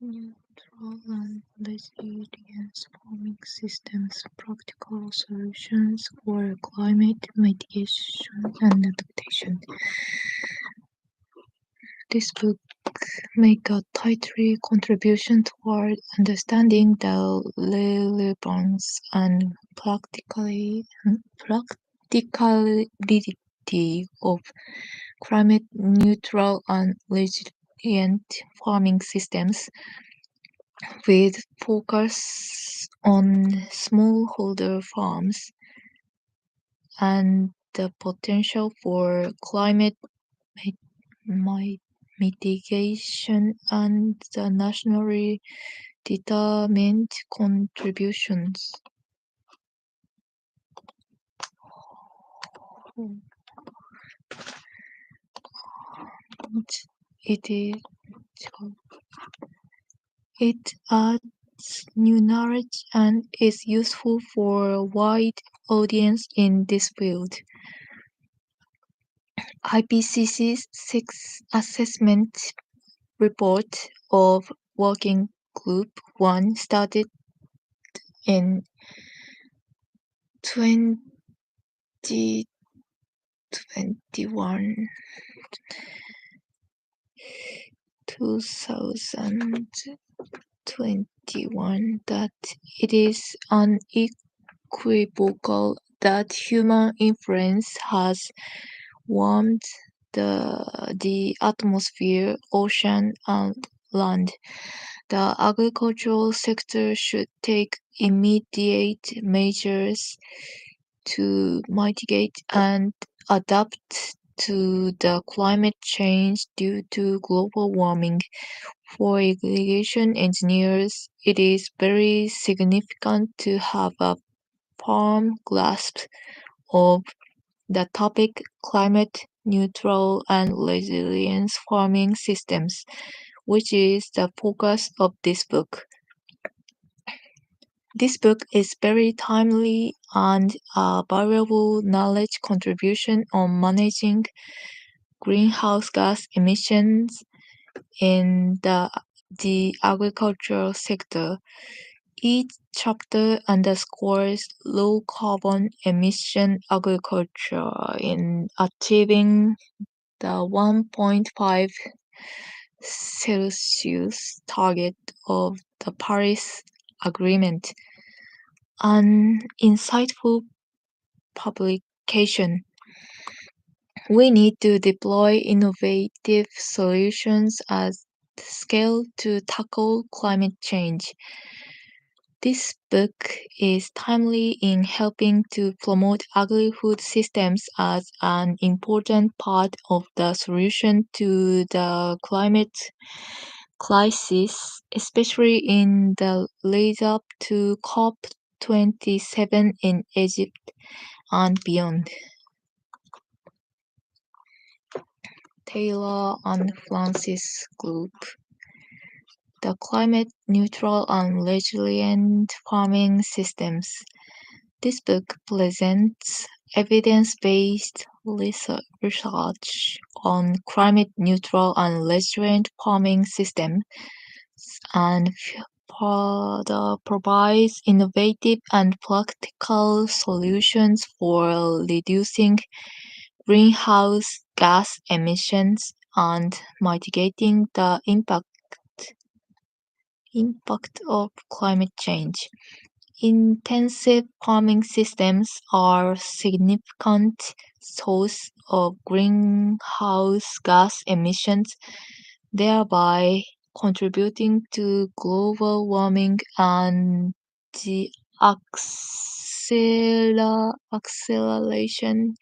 Neutral and resilience farming systems, practical solutions for climate mitigation and adaptation. This book makes a timely contribution toward understanding the relevance and practicality of climate neutral and resilient farming systems, with focus on smallholder farms and the potential for climate mitigation and the nationally determined contributions. It adds new knowledge and is useful for a wide audience in this field. IPCC's sixth assessment report of Working Group 1 started in 2021 that it is unequivocal that human influence has warmed the atmosphere, ocean, and land. The agricultural sector should take immediate measures to mitigate and adapt to the climate change due to global warming. For irrigation engineers, it is very significant to have a firm grasp of the topic climate neutral and resilient farming systems, which is the focus of this book. This book is very timely and a valuable knowledge contribution on managing greenhouse gas emissions in the agricultural sector. Each chapter underscores low carbon emission agriculture in achieving the 1.5 Celsius target of the Paris Agreement. An insightful publication. We need to deploy innovative solutions at scale to tackle climate change. This book is timely in helping to promote agri-food systems as an important part of the solution to the climate crisis, especially in the lead-up to COP27 in Egypt and beyond. Taylor and Francis Group. The Climate Neutral and Resilient Farming Systems. This book presents evidence-based research on climate neutral and resilient farming systems and further provides innovative and practical solutions for reducing greenhouse gas emissions and mitigating the impact of climate change. Intensive farming systems are a significant source of greenhouse gas emissions, thereby contributing to global warming and the acceleration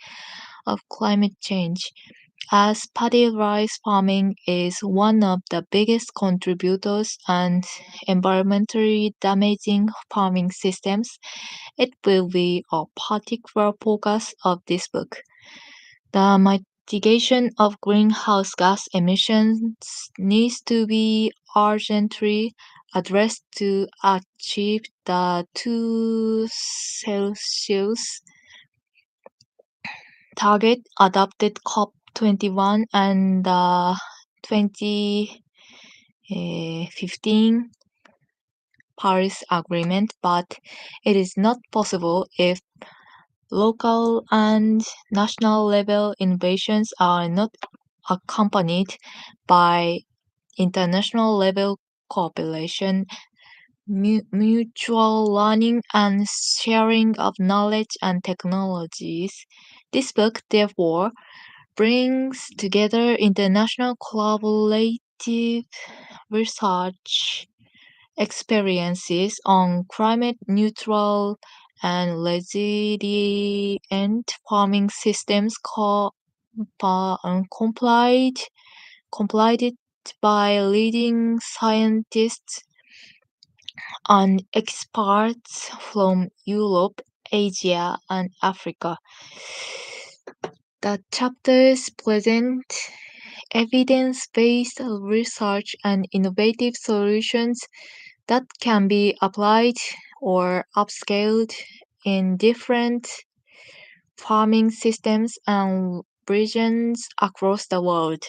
of climate change. As paddy rice farming is one of the biggest contributors and environmentally damaging farming systems, it will be a particular focus of this book. The mitigation of greenhouse gas emissions needs to be urgently addressed to achieve the 2 Celsius target adopted COP21 and the 20 15 Paris Agreement, but it is not possible if local and national level innovations are not accompanied by international level cooperation, mutual learning, and sharing of knowledge and technologies. This book, therefore, brings together international collaborative research experiences on climate neutral and resilient farming systems completed by leading scientists and experts from Europe, Asia, and Africa. The chapters present evidence-based research and innovative solutions that can be applied or upscaled in different farming systems and regions across the world.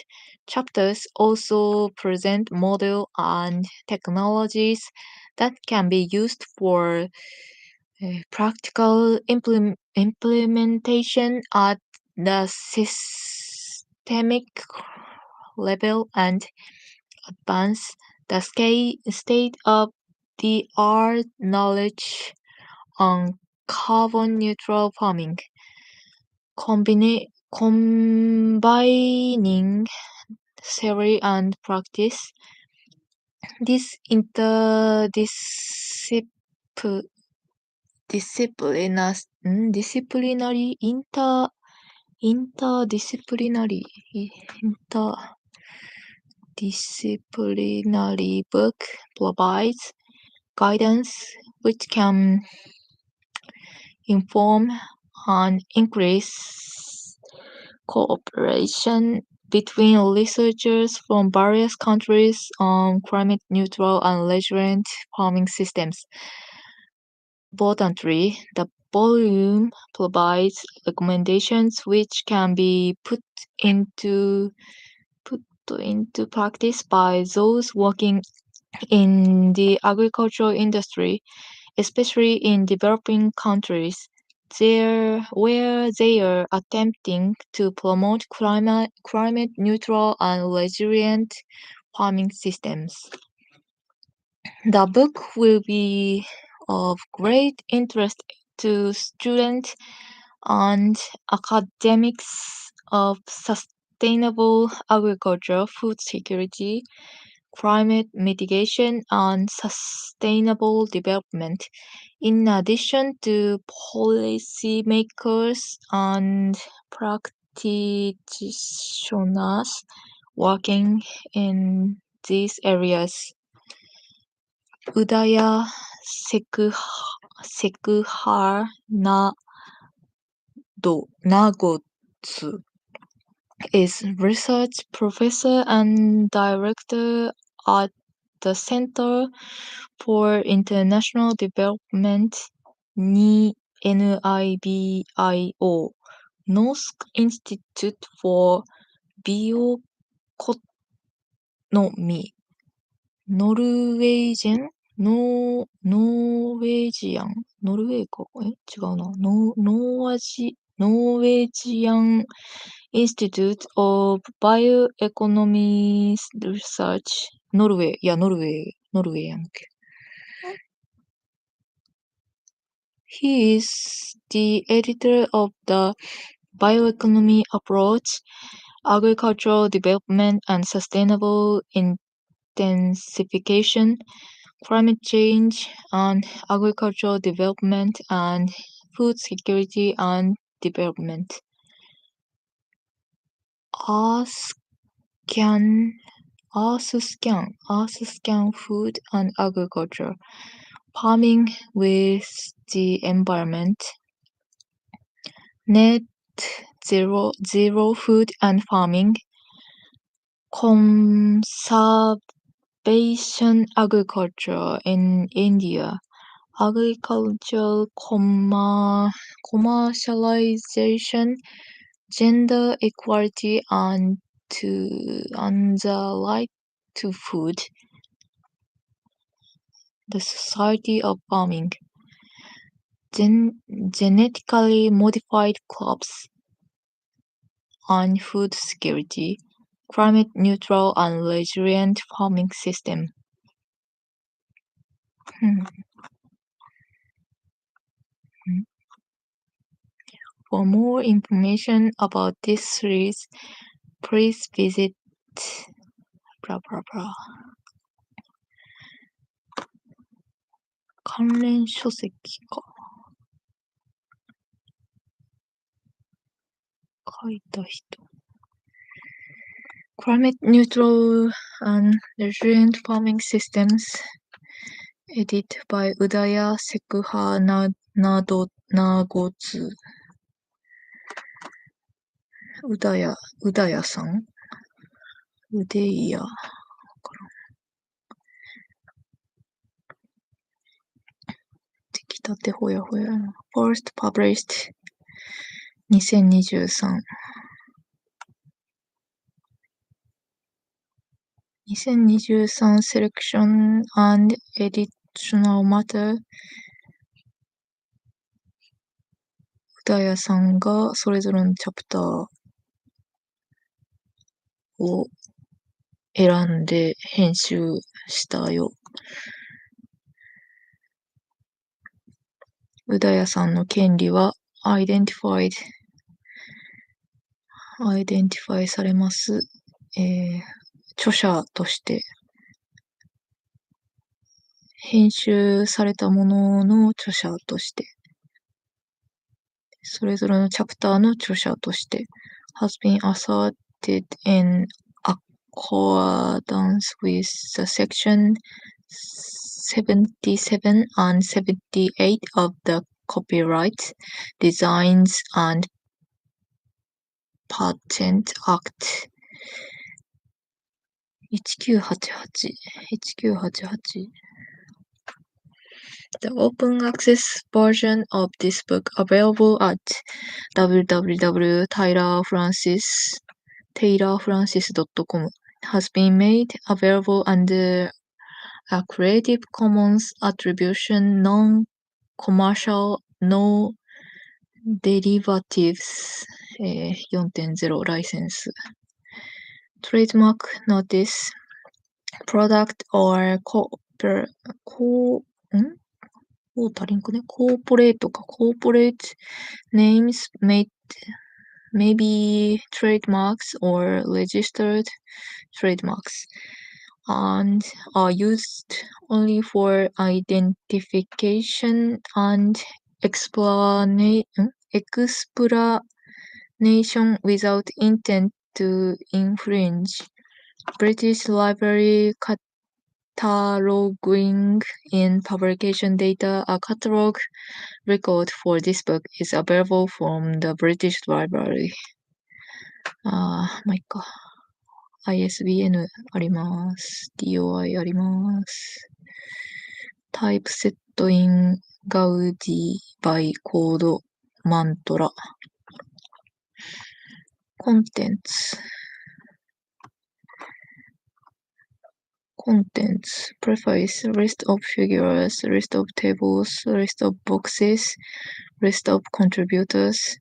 Chapters also present models and technologies that can be used for practical implementation at the systemic level and advance the state-of-the-art knowledge on carbon neutral farming. Combining theory and practice, this interdisciplinary book provides guidance which can inform and increase cooperation between researchers from various countries on climate neutral and resilient farming systems. Importantly, the volume provides recommendations which can be put into practice by those working in the agricultural industry, especially in developing countries, where they are attempting to promote climate neutral and resilient farming systems. The book will be of great interest to students and academics of sustainable agriculture, food security, climate mitigation, and sustainable development, in addition to policymakers and practitioners working in these areas. Udaya Sekhar Nagotsu is research professor and director at the Center for International Development NIBIO, Norsk Institute for Bioeconomy, Norwegian Institute of Bioeconomy Research, Norway やんけ。He is the editor of the Bioeconomy Approach, Agricultural Development and Sustainable Intensification, Climate Change and Agricultural Development and Food Security and Development. Earthscan Food and Agriculture, Farming with the Environment, Net Zero Food and Farming, Conservation Agriculture in India, Agricultural Commercialization, Gender Equality and the Right to Food, the society of farming, genetically modified crops, and food security, climate neutral and resilient farming system. For more information about this series, please visit blah blah blah. 関連書籍か。書いた人。Climate Neutral and Resilient Farming Systems, edited by Udaya Sekha Nagozu. うだやさんうでいや。出来たてほやほや。First published 2023。2023 Selection and Editional Matter。うだやさんがそれぞれのチャプターを選んで編集したよ。うだやさんの権利はidentify されます。著者として編集されたものの著者としてそれぞれのチャプターの著者として has been asserted in accordance with the section 77 and 78 of the Copyright Designs and Patent Act 1988 The open access version of this book available at www.taylorfrancis.com has been made available under a Creative Commons Attribution Non-Commercial No Derivatives 4.0 ライセンス Trademark Notice Product or Corporate names may be trademarks or registered trademarks and are used only for identification and explanation without intent to infringe. British Library Cataloging in publication data, a catalog record for this book is available from the British Library. まあ、いっか。ISBN あります。DOI あります。Type set in Gaudi by Code Mantra. Contents. Preface, list of figures, list of tables, list of boxes, list of contributors.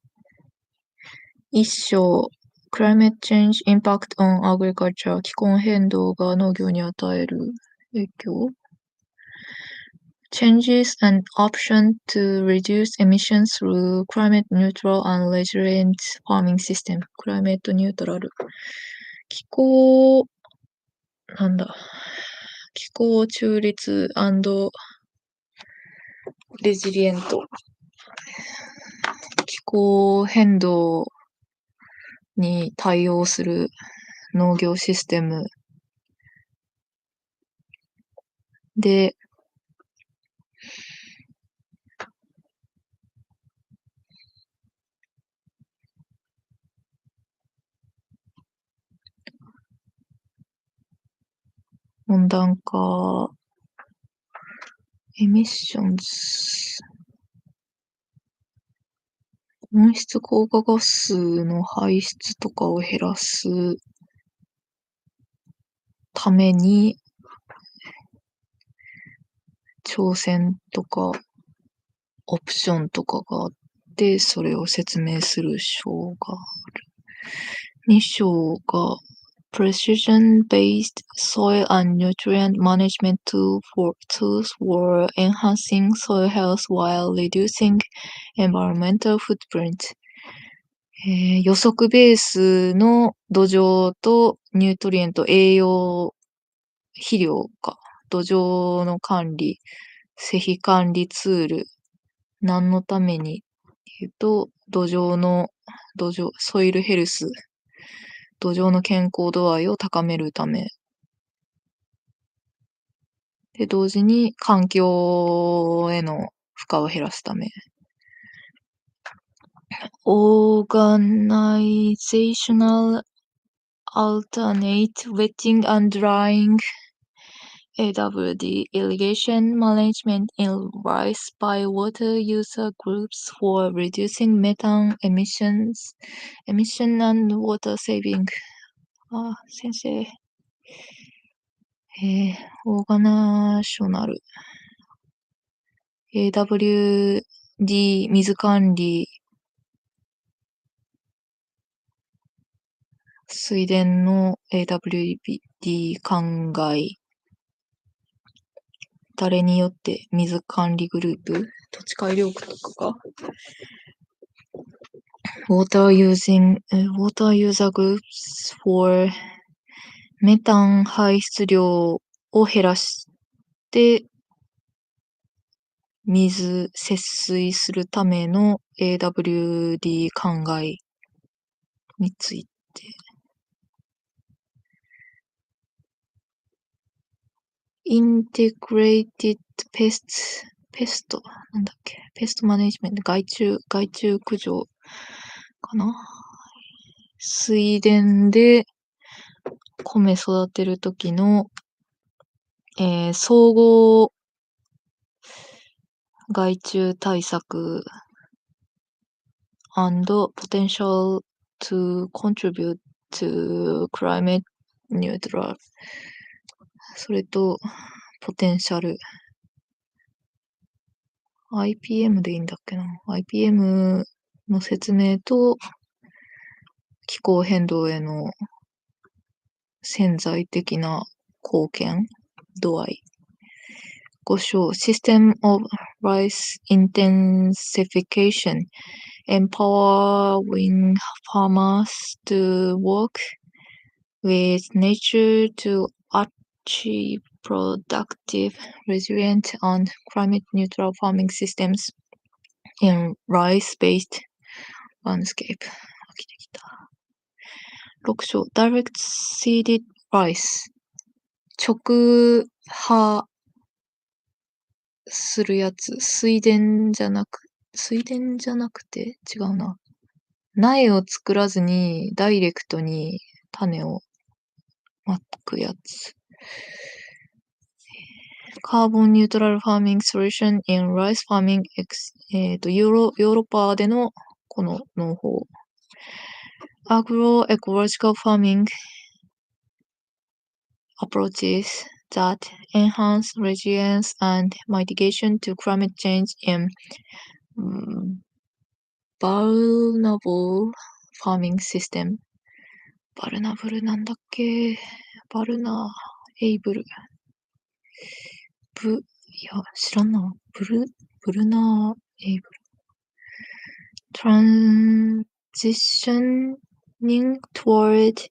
一章 Climate change impact on agriculture 気候変動が農業に与える影響 Changes an option to reduce emissions through climate neutral and resilient farming system Climate neutral 気候中立&レジリエント気候変動に対応する農業システムで温暖化エミッションズ温室効果ガスの排出とかを減らすために挑戦とか、オプションとかがあって、それを説明する章がある。2章が、Precision-based soil and nutrient management tools for enhancing soil health while reducing environmental footprint。予測ベースの土壌とニュートリエント、栄養、肥料か、土壌の管理、施肥管理ツール、何のためにっていうと、ソイルヘルス、土壌の健康度合いを高めるため。で、同時に環境への負荷を減らすため。Organizational alternate wetting and drying AWD irrigation management in rice by water user groups for reducing methane emission and water saving。先生。オーガナーショナル。AWD 水管理。水田の AWD 灌漑。誰によって水管理グループ、土地改良区とかが、water user groups for メタン排出量を減らして、節水するための AWD 灌漑について。Integrated Pest なんだっけ、ペストマネジメント、害虫駆除かな。水田で米育てるときの、総合害虫対策 and potential to contribute to climate neutral。それと、ポテンシャル。IPM でいいんだっけな。IPM の説明と、気候変動への潜在的な貢献度合い。5章、System of Rice Intensification Empowering Farmers to Work with Nature to Achieve Productive, Resilient and Climate Neutral Farming Systems in Rice-Based Landscape。飽きてきた。6章、Direct Seeded Rice。直葉するやつ。水田じゃなくて、違うな。苗を作らずに、ダイレクトに種をまくやつ。Carbon Neutral Farming Solution in Rice Farming、ヨーロッパでのこの農法。Agroecological Farming Approaches that enhance resilience and mitigation to climate change in vulnerable farming system。バルナブルなんだっけ？バルナーエイブル。いや、知らんな。ブルナーエイブル。Transitioning toward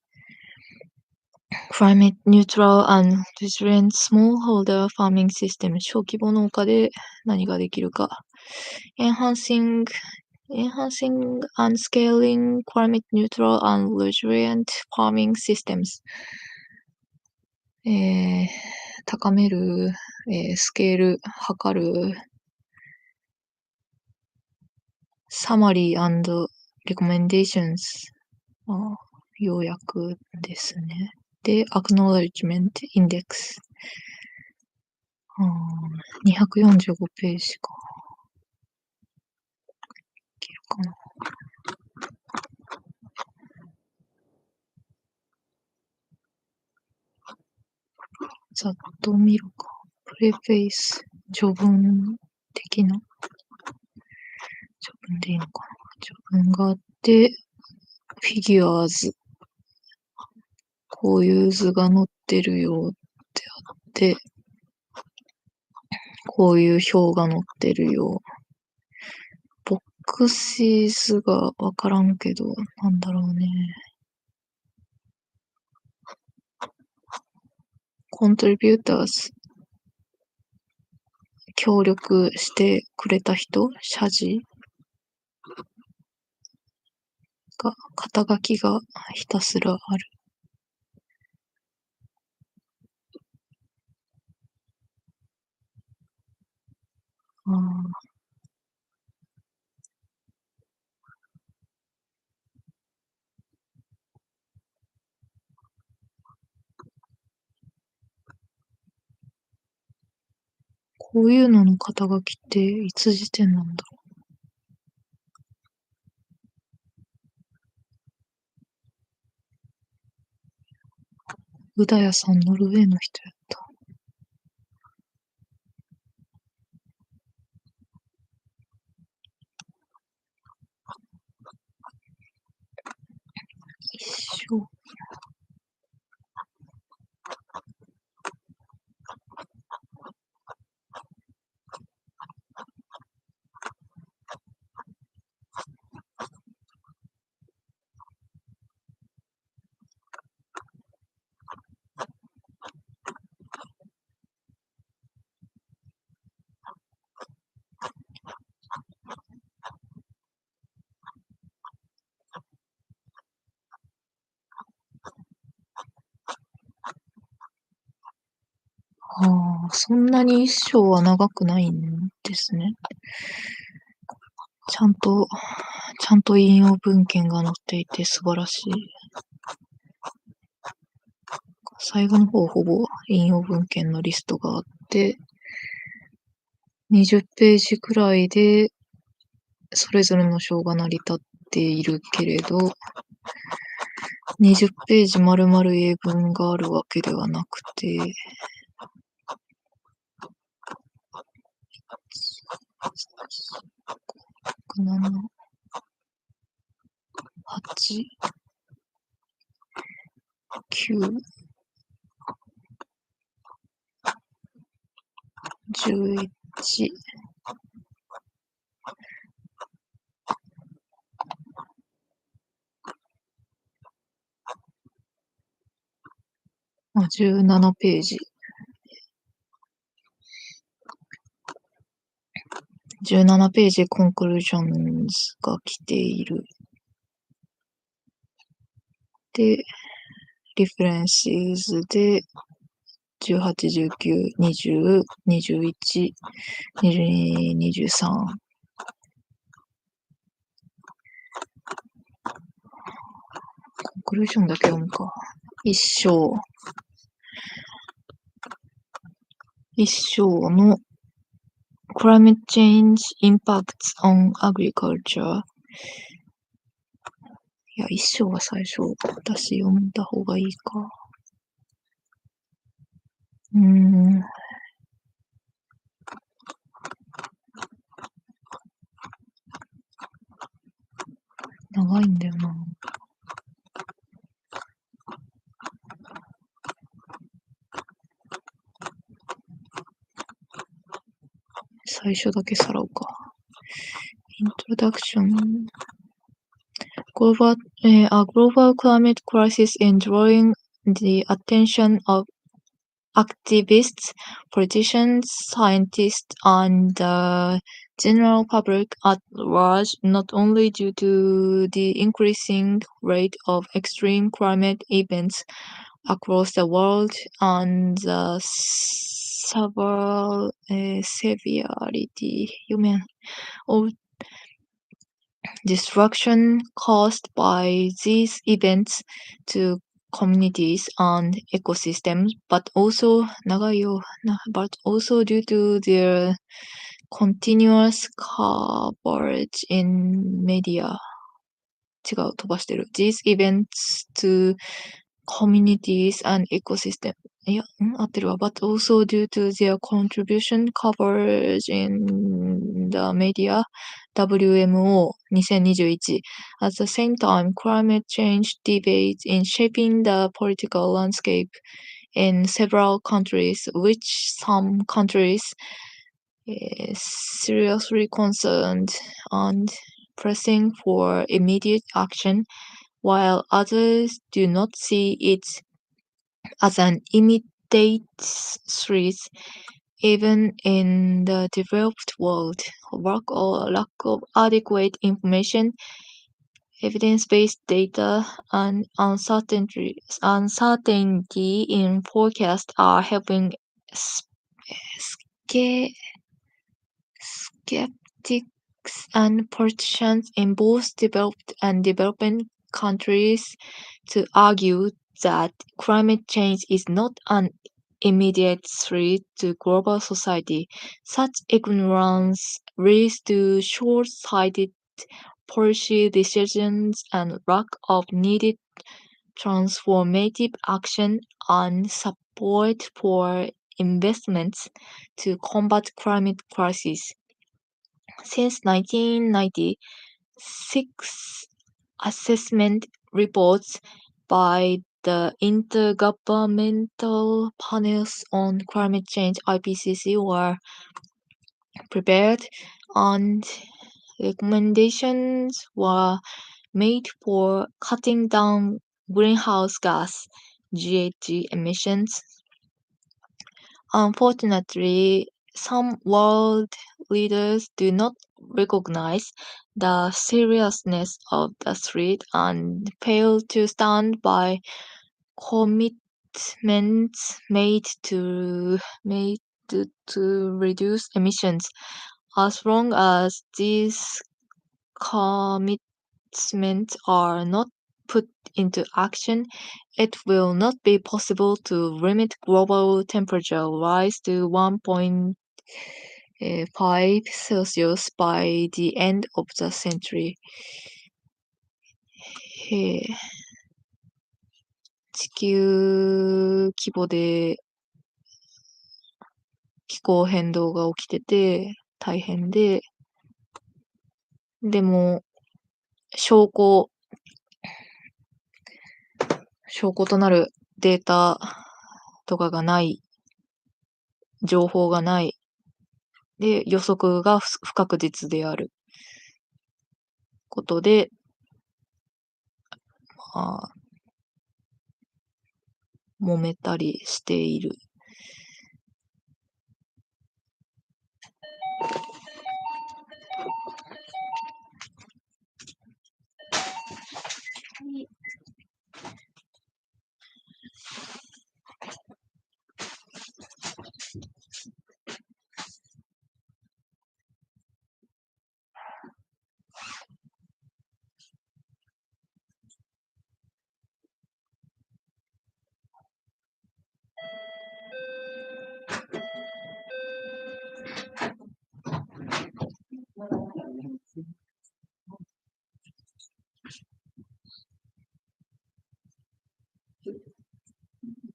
climate neutral and resilient smallholder farming system。小規模農家で何ができるか。Enhancing and scaling climate neutral and resilient farming systems。高める、スケール、測る、Summary and Recommendations。要約ですね。で、Acknowledgement Index。245ページか。いけるかな。ざっと見るか。プレフェイス。序文的な、序文でいいのかな。序文があって、フィギュアーズ。こういう図が載ってるよってあって、こういう表が載ってるよ。ボックシーズがわからんけど、なんだろうね。コントリビューターズ。協力してくれた人、謝辞が、肩書きがひたすらある。ああ、こういうのの肩書きっていつ時点なんだろう。うだやさん、ノルウェーの人やった。一生。ああ、そんなに一生は長くないんですね。ちゃんと引用文献が載っていて素晴らしい。最後の方ほぼ引用文献のリストがあって、20ページくらいでそれぞれの章が成り立っているけれど、20ページ丸々英文があるわけではなくて、7、8、9、11、17ページ。17ページコンクルージョンズが来ている。で、リフレンシーズで、18、19、20、21、22、23。コンクルージョンだけ読むか。一章の Climate Change Impacts on Agriculture。いや、一章は最初、私読んだ方がいいか。長いんだよな。最初だけさらうか。Introduction. A global climate crisis is drawing the attention of activists, politicians, scientists, and the general public at large, not only due to the increasing rate of extreme climate events across the world and the severity of destruction caused by these events to communities and ecosystems, but also due to their continuous coverage in media. 違う、飛ばしてる。These events to communities and 合ってるわ。But also due to their contribution coverage in the media, WMO 2021. At the same time, climate change debates in shaping the political landscape in several countries, which some countries seriously concerned and pressing for immediate action, while others do not see it as an immediate threat. Even in the developed world, lack of adequate information, evidence-based data, and uncertainty in forecast are helping skeptics and politicians in both developed and developing countries to argue that climate change is not an immediate threat to global society. Such ignorance leads to short-sighted policy decisions and lack of needed transformative action and support for investments to combat climate crisis. Since 1990, 6 assessment reports by the Intergovernmental Panels on Climate Change (IPCC) were prepared, and recommendations were made for cutting down greenhouse gas (GHG) emissions. Unfortunately, some world leaders do not recognize the seriousness of the threat and fail to stand by commitments made to reduce emissions. As long as these commitments are not put into action, it will not be possible to limit global temperature rise to 1.5 Celsius by the end of the century. 地球規模で気候変動が起きてて大変で、でも証拠となるデータとかがない、情報がない、で予測が不確実であることで、揉めたりしている。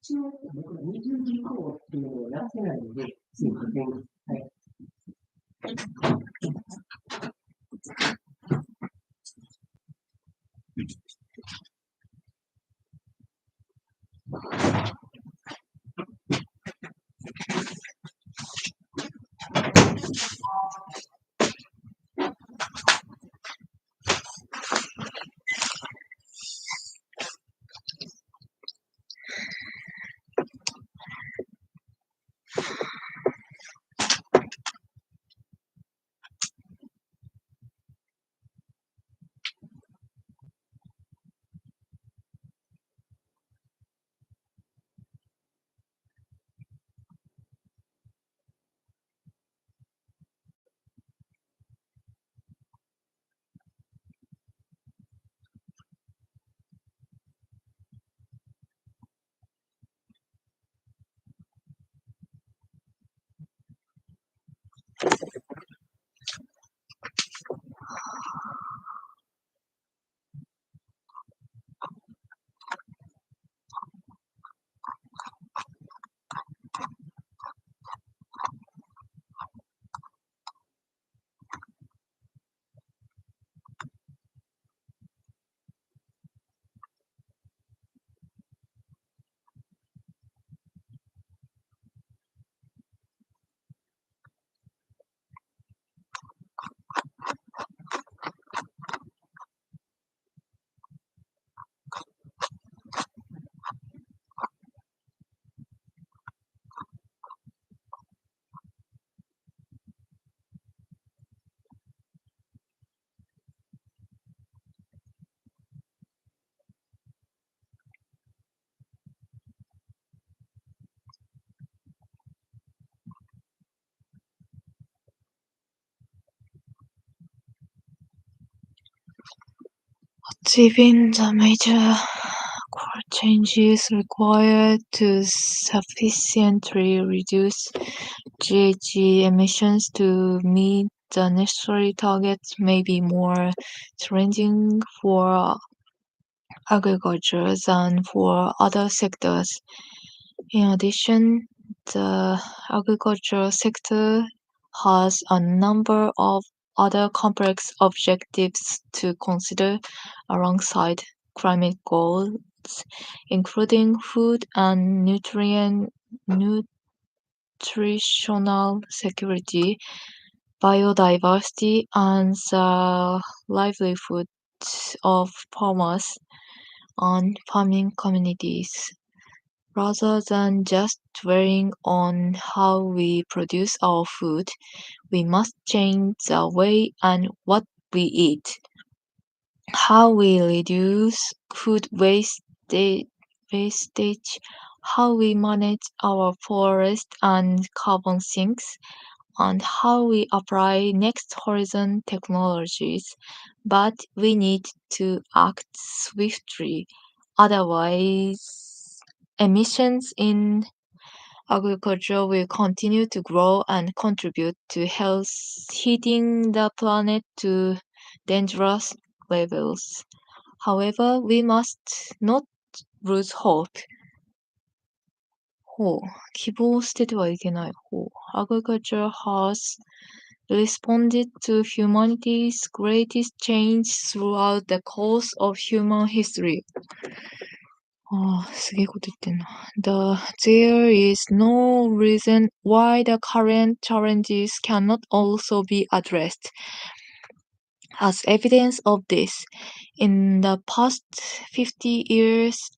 一応、僕ら20時以降っていうのをやってないので、すいません。はい。Achieving the major changes required to sufficiently reduce GHG emissions to meet the necessary targets may be more challenging for agriculture than for other sectors. In addition, the agricultural sector has a number of other complex objectives to consider alongside climate goals, including food and nutritional security, biodiversity, and the livelihood of farmers and farming communities. Rather than just dwelling on how we produce our food, we must change the way and what we eat, how we reduce food wastage, how we manage our forest and carbon sinks, and how we apply next horizon technologies. But we need to act swiftly, otherwise emissions in agriculture will continue to grow and contribute to heating the planet to dangerous levels. However, we must not lose hope. 希望を捨ててはいけない。Agriculture has responded to humanity's greatest change throughout the course of human history. すげえこと言ってんな。There is no reason why the current challenges cannot also be addressed. As evidence of this, in the past 50 years,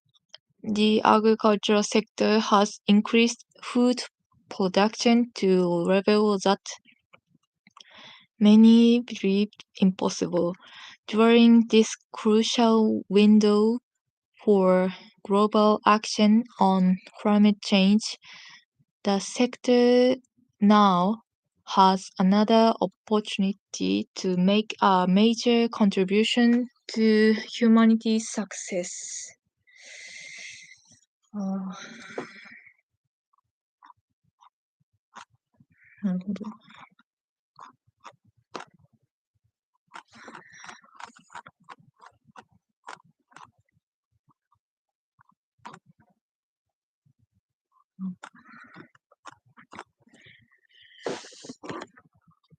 the agricultural sector has increased food production to a level that many believed impossible. During this crucial window for global action on climate change, the sector now has another opportunity to make a major contribution to humanity's success. なるほど。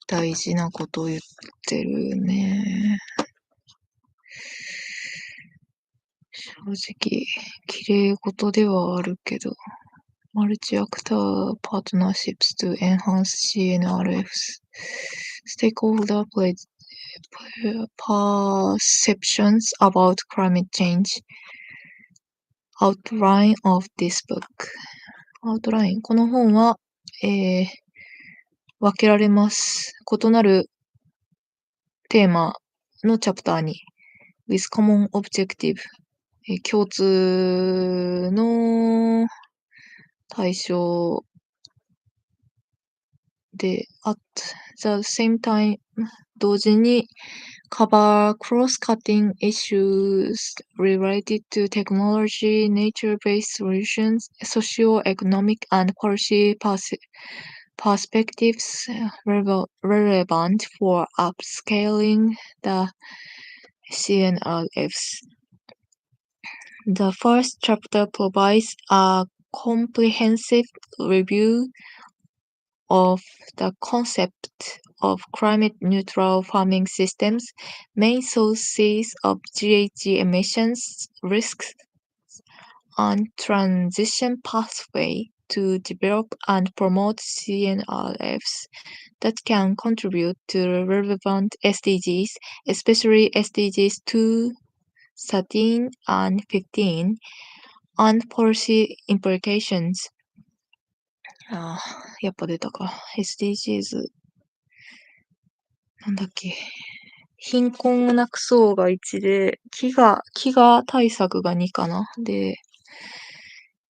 大事なことを言ってるね。正直、綺麗事ではあるけど、マルチアクターパートナーシップス to enhance CNRF's stakeholder perceptions about climate change. Outline of this book. Outline この本は、分けられます。異なるテーマのチャプターに with common objective 共通の対象で at the same time 同時に cover cross-cutting issues related to technology, nature-based solutions, socio-economic and policy perspectives relevant for upscaling the CNRFs. The first chapter provides a comprehensive review of the concept of climate-neutral farming systems, main sources of GHG emissions, risks, and transition pathway to develop and promote CNRFs that can contribute to relevant SDGs, especially SDGs 2, 13, and 15, and policy implications. やっぱ出たか。SDGs。なんだっけ。貧困をなくそうが1で、飢餓対策が2かな。で、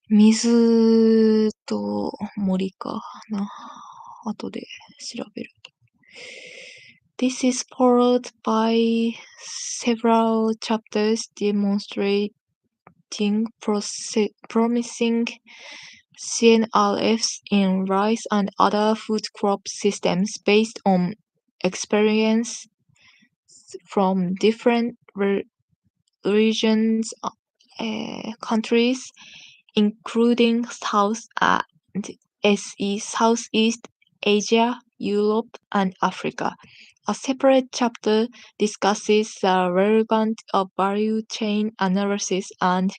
水と森かな。後で調べる。This is followed by several chapters demonstrating promising CNRFs in rice and other food crop systems based on experience from different regions, countries, including Southeast Asia, Europe, and Africa. A separate chapter discusses the relevance of value chain analysis and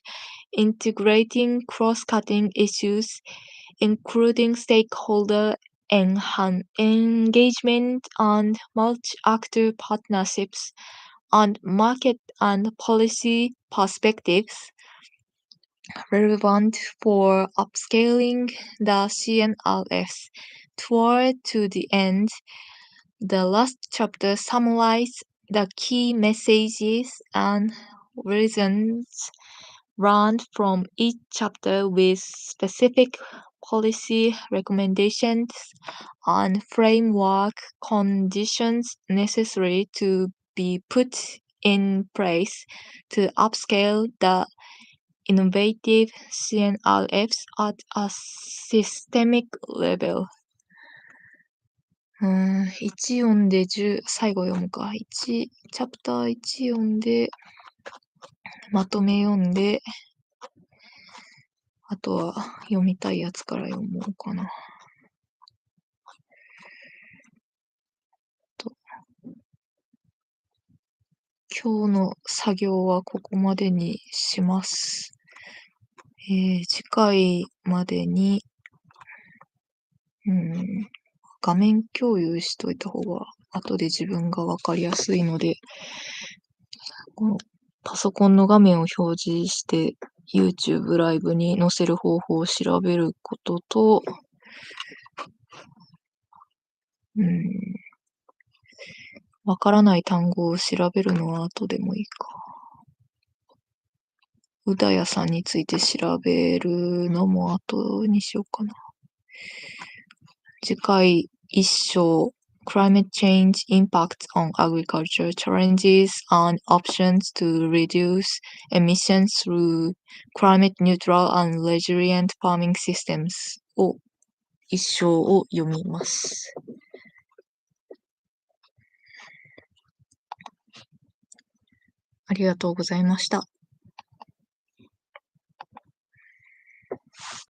integrating cross-cutting issues, including stakeholder engagement and multi-actor partnerships, and market and policy perspectives relevant for upscaling the CNRFs. Toward to the end, the last chapter summarizes the key messages and reasons learned from each chapter with specific policy recommendations and framework conditions necessary to be put in place to upscale the innovative CNRFs at a systemic level. 1読んで10、最後読むか。チャプター1読んで、まとめ読んで、あとは読みたいやつから読もうかな。今日の作業はここまでにします。次回までに、画面共有しといた方が後で自分がわかりやすいので、このパソコンの画面を表示して YouTube ライブに載せる方法を調べることと、わからない単語を調べるのは後でもいいか。うだやさんについて調べるのも後にしようかな。次回一章 Climate Change Impacts on Agriculture Challenges and Options to Reduce Emissions through Climate Neutral and Resilient Farming Systems を一章を読みます。ありがとうございました。